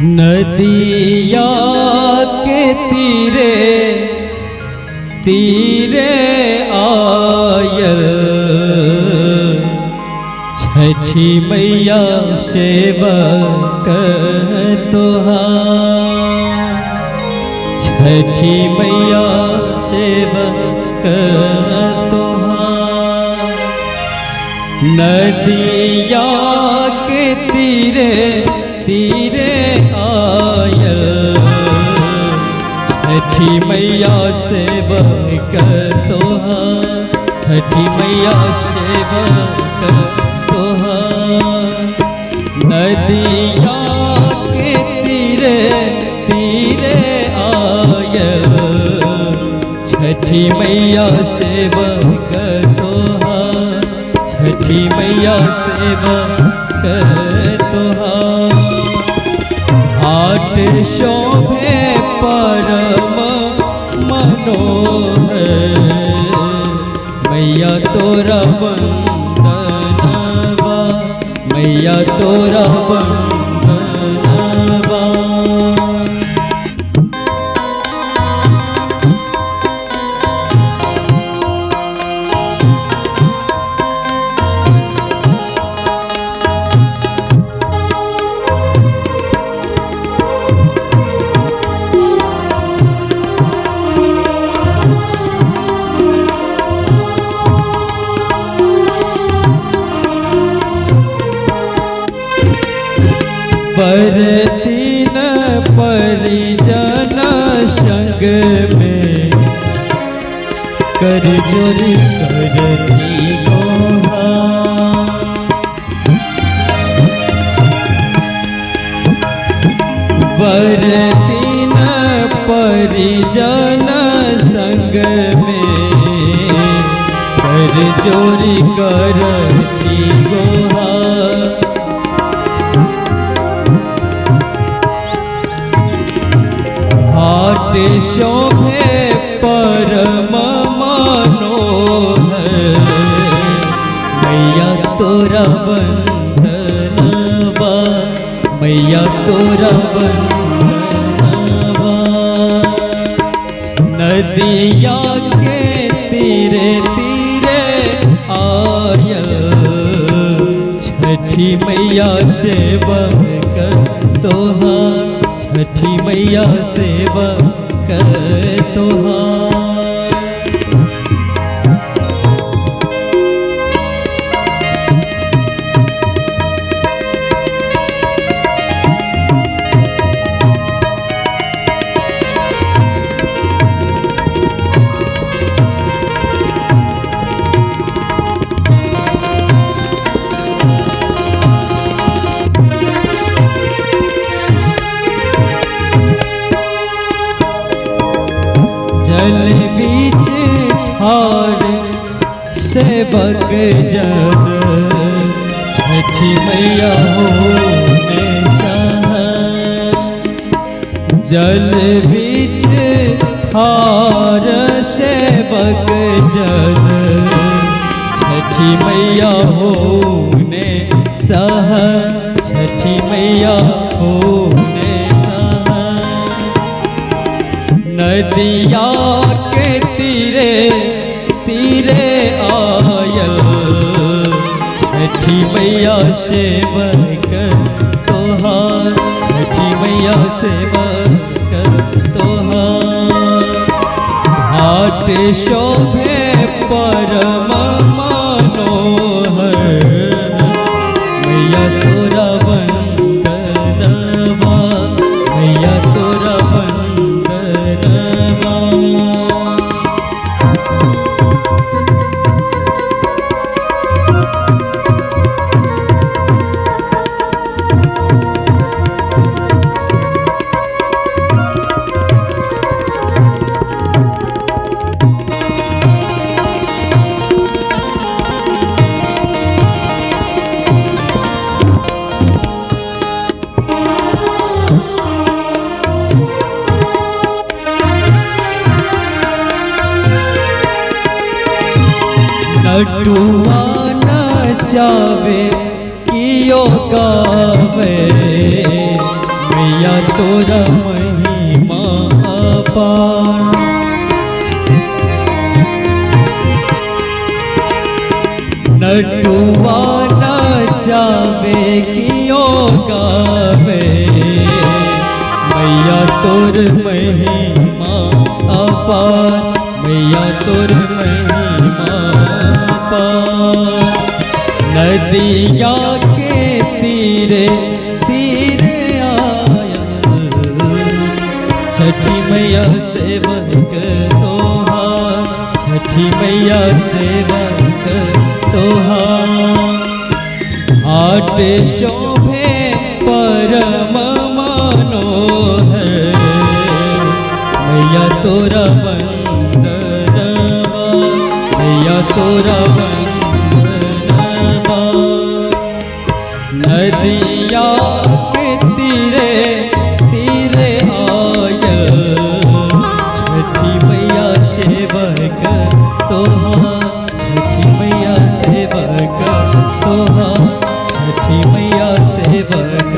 नदिया के तीरे तीरे आयल छठी मैया सेवक तोहार। छठी मैया सेवक तोहार। नदिया के तीरे तीरे आयल छठी मैया सेवक तोहार। छठी मैया सेवक तोहार। नदिया के तीरे तीरे आयल छठी मैया सेवक तोहार। छठी मैया सेवक तोहार। घाट शोभे परम मनोहर मैया तोरा वंदनवा। मैया तोरा वंदनवा। परतीन परिजन संग में कर जोरी करती गोहार। परतीन परिजन संग में कर जोरी करती गोहार। घाट शोभे परम मनोहर मैया तोरा वंदनवा। मैया तोरा वंदनवा। नदिया के तीरे तीरे आयल छठी मैया सेवक तोहार। छठी मैया सेवक तोहार। जल बीच ठार सेवक जन छठी मैया होने सहाय। जल बीच ठार सेवक जन छठी मैया होने सहाय। छठी मैया होने सहाय। नदिया के तीरे तीरे आयल छठी मैया सेवक तोहार। छठी मैया सेवक तोहार। घाट शोभे परम मनोहर मैया तोरा वंदनवा। मैया तोरा वंदनवा। नटुआ नचावे कियो गावे मैया तोरा महिमा अपार। नटुआ नचावे कियो गावे, मैया तोर महिमा अपार, मैया तोर महिमा अपार। नदिया के तीरे तीरे आयल, छठी मैया सेवक तोहार, छठी मैया सेवक तोहार। आट शोभे परम मनोहर, मैया तोरा वंदनवा, मैया तोरा वंदनवा। नदिया के तीरे तीरे आयल, छठी मैया सेवक तोहार, छठी मैया सेवक तोहार, छठी मैया सेवक